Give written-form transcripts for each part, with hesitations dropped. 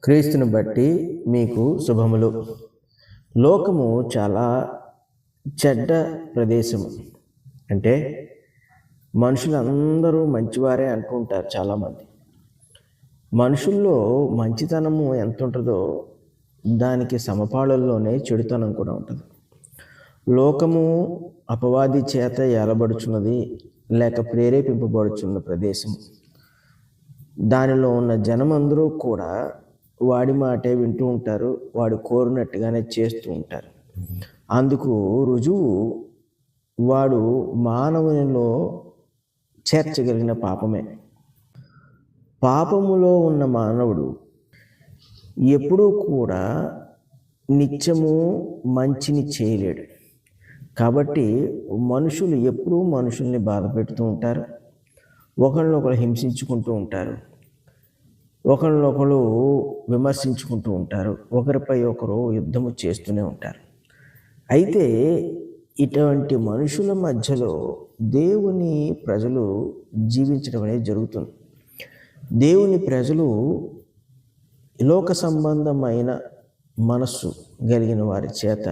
క్రీస్తుని బట్టి మీకు శుభములు. లోకము చాలా చెడ్డ ప్రదేశము. అంటే మనుషులందరూ మంచివారే అనుకుంటారు. చాలామంది మనుషుల్లో మంచితనము ఎంత ఉంటుందో దానికి సమపాళల్లోనే చెడుతనం కూడా ఉంటుంది. లోకము అపవాది చేత ఏలబడుచున్నది లేక ప్రేరేపింపబడుచున్న ప్రదేశం. దానిలో ఉన్న జనమందరూ కూడా వాడి మాటే వింటూ ఉంటారు, వాడు కోరినట్టుగానే చేస్తూ ఉంటారు. అందుకు రుజువు వాడు మానవునిలో చేర్చగలిగిన పాపమే. పాపములో ఉన్న మానవుడు ఎప్పుడూ కూడా నిత్యము మంచిని చేయలేడు. కాబట్టి మనుషులు ఎప్పుడూ మనుషుల్ని బాధ పెడుతూ ఉంటారు, ఒకరినొకరు హింసించుకుంటూ ఉంటారు, ఒకరినొకరు విమర్శించుకుంటూ ఉంటారు, ఒకరిపై ఒకరు యుద్ధము చేస్తూనే ఉంటారు. అయితే ఇటువంటి మనుషుల మధ్యలో దేవుని ప్రజలు జీవించడం అనేది జరుగుతుంది. దేవుని ప్రజలు లోక సంబంధమైన మనస్సు కలిగిన వారి చేత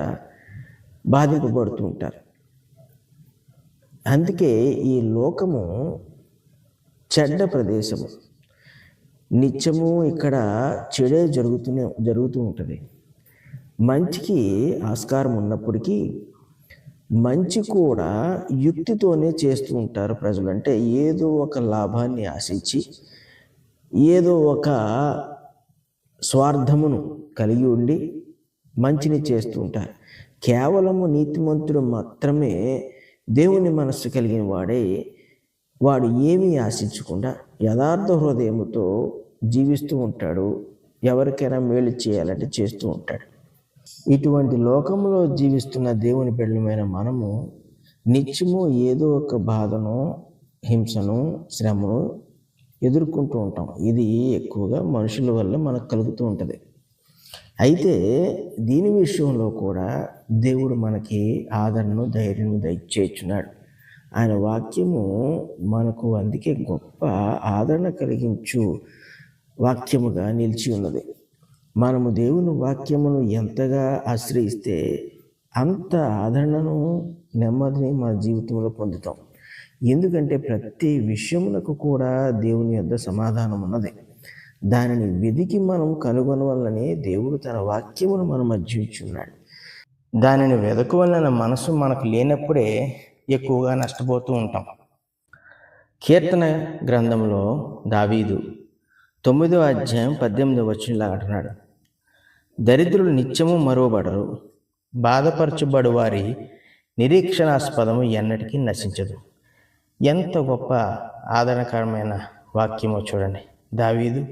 బాధింపబడుతూ ఉంటారు. అందుకే ఈ లోకము చెడ్డ ప్రదేశము. నిత్యము ఇక్కడ చెడే జరుగుతూ ఉంటుంది. మంచికి ఆస్కారం ఉన్నప్పటికీ మంచి కూడా యుక్తితోనే చేస్తూ ఉంటారు ప్రజలు. అంటే ఏదో ఒక లాభాన్ని ఆశించి, ఏదో ఒక స్వార్థమును కలిగి ఉండి మంచిని చేస్తూ ఉంటారు. కేవలము నీతిమంతుడు మాత్రమే దేవుని మనస్సు కలిగిన వాడు ఏమీ ఆశించకుండా యథార్థ హృదయముతో జీవిస్తూ ఉంటాడు. ఎవరికైనా మేలు చేయాలంటే చేస్తూ ఉంటాడు. ఇటువంటి లోకంలో జీవిస్తున్న దేవుని బిడ్డలమైన మనము నిత్యము ఏదో ఒక బాధను, హింసను, శ్రమను ఎదుర్కొంటూ ఉంటాం. ఇది ఎక్కువగా మనుషుల వల్ల మనకు కలుగుతూ ఉంటుంది. అయితే దీని విషయంలో కూడా దేవుడు మనకి ఆదరణను, ధైర్యం దయచేస్తున్నాడు. ఆయన వాక్యము మనకు అందుకే గొప్ప ఆదరణ కలిగించు వాక్యముగా నిలిచి ఉన్నది. మనము దేవుని వాక్యమును ఎంతగా ఆశ్రయిస్తే అంత ఆదరణను, నెమ్మదిని మన జీవితంలో పొందుతాం. ఎందుకంటే ప్రతి విషయమునకు కూడా దేవుని యొద్ద సమాధానం ఉన్నది. దానిని వెదికి మనం కనుగొనవల్లనే దేవుడు తన వాక్యమును మన మధ్య ఉంచున్నాడు. దానిని వెదకవలన మనసు మనకు లేనప్పుడే ఎక్కువగా నష్టపోతూ ఉంటాం. కీర్తన గ్రంథంలో దావీదు 9వ అధ్యాయం 18వ వచనంలో అంటున్నాడు, దరిద్రులు నిత్యము మరువబడరు, బాధపరచబడు వారి నిరీక్షణాస్పదము ఎన్నటికీ నశించదు. ఎంత గొప్ప ఆదరణకరమైన వాక్యమో చూడండి. దావీదు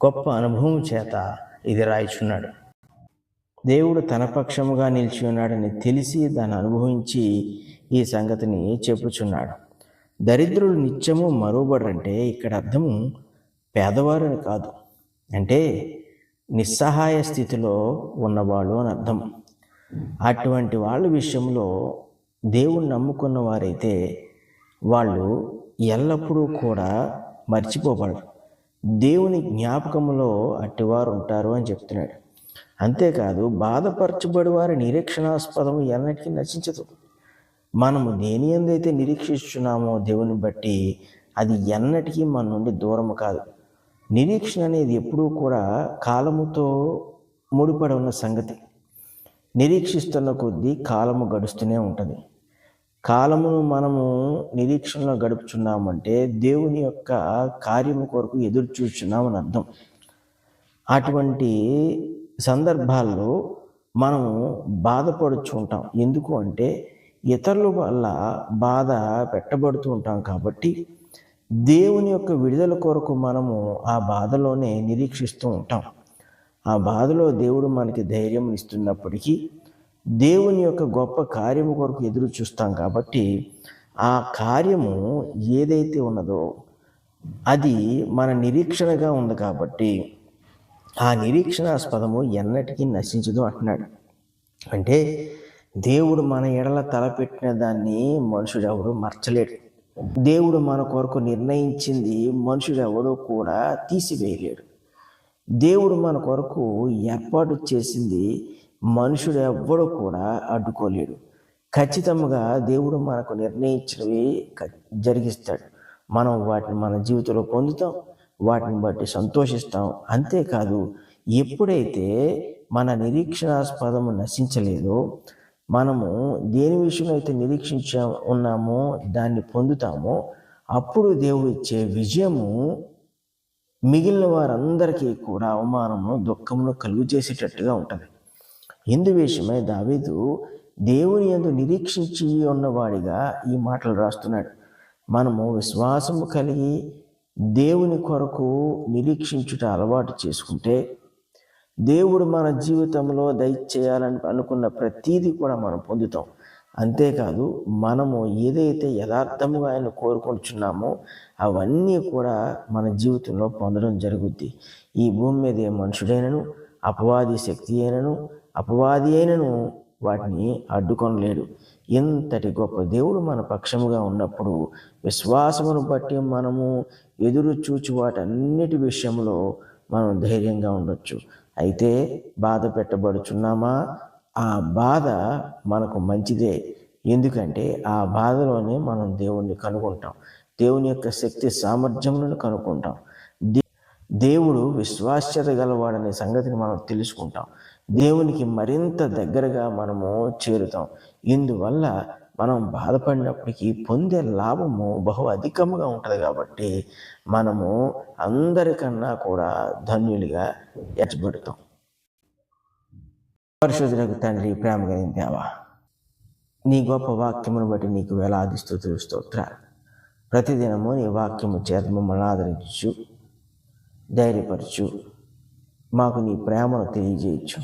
గొప్ప అనుభవం చేత ఇది రాయిచున్నాడు. దేవుడు తన పక్షముగా నిలిచి ఉన్నాడని తెలిసి దాన్ని అనుభవించి ఈ సంగతిని చెప్పుచున్నాడు. దరిద్రులు నిత్యము మరువబడరంటే ఇక్కడ అర్థము పేదవారు అని కాదు, అంటే నిస్సహాయ స్థితిలో ఉన్నవాళ్ళు అని అర్థం. అటువంటి వాళ్ళ విషయంలో దేవుణ్ణి నమ్ముకున్న వారైతే వాళ్ళు ఎల్లప్పుడూ కూడా మర్చిపోబడరు. దేవుని జ్ఞాపకంలో అట్టివారు ఉంటారు అని చెప్తున్నాడు. అంతేకాదు, బాధపరచబడి వారి నిరీక్షణాస్పదము ఎన్నటికీ నశించదు. మనము దేని యందైతే నిరీక్షిస్తున్నామో దేవుని బట్టి అది ఎన్నటికీ మన నుండి దూరము కాదు. నిరీక్షణ అనేది ఎప్పుడూ కూడా కాలముతో ముడిపడి ఉన్న సంగతి. నిరీక్షిస్తున్న కొద్దీ కాలము గడుస్తూనే ఉంటుంది. కాలమును మనము నిరీక్షణలో గడుపుచున్నామంటే దేవుని యొక్క కార్యము కొరకు ఎదురు చూస్తున్నామని అర్థం. అటువంటి సందర్భాల్లో మనము బాధపడుచు ఉంటాం. ఎందుకు అంటే ఇతరుల వల్ల బాధ పెట్టబడుతూ ఉంటాం. కాబట్టి దేవుని యొక్క విడుదల కొరకు మనము ఆ బాధలోనే నిరీక్షిస్తూ ఉంటాం. ఆ బాధలో దేవుడు మనకి ధైర్యం ఇస్తున్నప్పటికీ దేవుని యొక్క గొప్ప కార్యము కొరకు ఎదురు చూస్తాం. కాబట్టి ఆ కార్యము ఏదైతే ఉన్నదో అది మన నిరీక్షణగా ఉంది. కాబట్టి ఆ నిరీక్షణాస్పదము ఎన్నటికీ నశించదు అంటున్నాడు. అంటే దేవుడు మన ఎడల తలపెట్టిన దాన్ని మనుషుడు ఎవడు మర్చలేడు. దేవుడు మన కొరకు నిర్ణయించింది మనుషుడు ఎవడో కూడా తీసివేయలేడు. దేవుడు మన కొరకు ఏర్పాటు చేసింది మనుషుడు ఎవ్వడు కూడా అడ్డుకోలేడు. ఖచ్చితంగా దేవుడు మనకు నిర్ణయించినవి జరిగిస్తాడు. మనం వాటిని మన జీవితంలో పొందుతాం, వాటిని బట్టి సంతోషిస్తాం. అంతేకాదు, ఎప్పుడైతే మన నిరీక్షణాస్పదము నశించలేదో, మనము దేని విషయంలో అయితే ఉన్నామో దాన్ని పొందుతామో, అప్పుడు దేవుడు ఇచ్చే విజయము మిగిలిన వారందరికీ కూడా అవమానము, దుఃఖమును కలుగు చేసేటట్టుగా ఉంటుంది. ఇందు విషయమై దావీదు దేవుని యందు నిరీక్షించి ఉన్నవాడిగా ఈ మాటలు రాస్తున్నాడు. మనము విశ్వాసము కలిగి దేవుని కొరకు నిరీక్షించుట అలవాటు చేసుకుంటే, దేవుడు మన జీవితంలో దయచేయాలని అనుకున్న ప్రతీది కూడా మనం పొందుతాం. అంతేకాదు, మనము ఏదైతే యథార్థముగా ఆయన కోరుకుంటున్నామో అవన్నీ కూడా మన జీవితంలో పొందడం జరుగుద్ది. ఈ భూమి మీద ఏ మనుషుడైనను, అపవాది శక్తి అయినను వాటిని అడ్డుకొనలేడు. ఎంతటి గొప్ప దేవుడు మన పక్షముగా ఉన్నప్పుడు విశ్వాసమును బట్టి మనము ఎదురు చూచి వాటన్నిటి విషయంలో మనం ధైర్యంగా ఉండొచ్చు. అయితే బాధ పెట్టబడుచున్నామా? ఆ బాధ మనకు మంచిదే. ఎందుకంటే ఆ బాధలోనే మనం దేవుణ్ణి కనుగొంటాం, దేవుని యొక్క శక్తి సామర్థ్యములను కనుక్కుంటాం. దేవుడు విశ్వాస్యత గలవాడనే సంగతిని మనం తెలుసుకుంటాం. దేవునికి మరింత దగ్గరగా మనము చేరుతాం. ఇందువల్ల మనం బాధపడినప్పటికీ పొందే లాభము బహు అధికముగా ఉంటుంది. కాబట్టి మనము అందరికన్నా కూడా ధన్యులుగా ఎంచబడతాం. పరిశుద్ధులకు తండ్రి, ప్రేమ కలిగిన దేవా, నీ గొప్ప వాక్యమును బట్టి నీకు వేలాది స్తుతులు స్తోత్రాలు. ప్రతిదినము నీ వాక్యము చేత మమ్మల్ని ఆదరించు, ధైర్యపరచు, మాకు నీ ప్రేమను తెలియజేయచ్చు.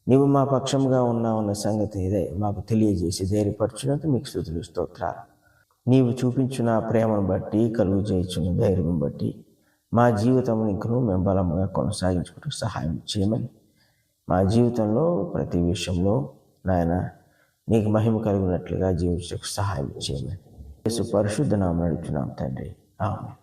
నీవు మా పక్షంగా ఉన్న సంగతి ఇదే మాకు తెలియజేసి ధైర్యపరచునందుకు మీకు స్తుతులు స్తోత్రాలు. నీవు చూపించిన ప్రేమను బట్టి, కలుగు చేయించిన ధైర్యం బట్టి మా జీవితం ఇంకను మేము బలంగా కొనసాగించుకుంటూ సహాయం చేయమని, మా జీవితంలో ప్రతి విషయంలో నాయన నీకు మహిమ కలిగినట్లుగా జీవించడానికి సహాయం చేయమని యేసు పరిశుద్ధ నామమున అడుగుతున్నాం తండ్రి. ఆమేన్.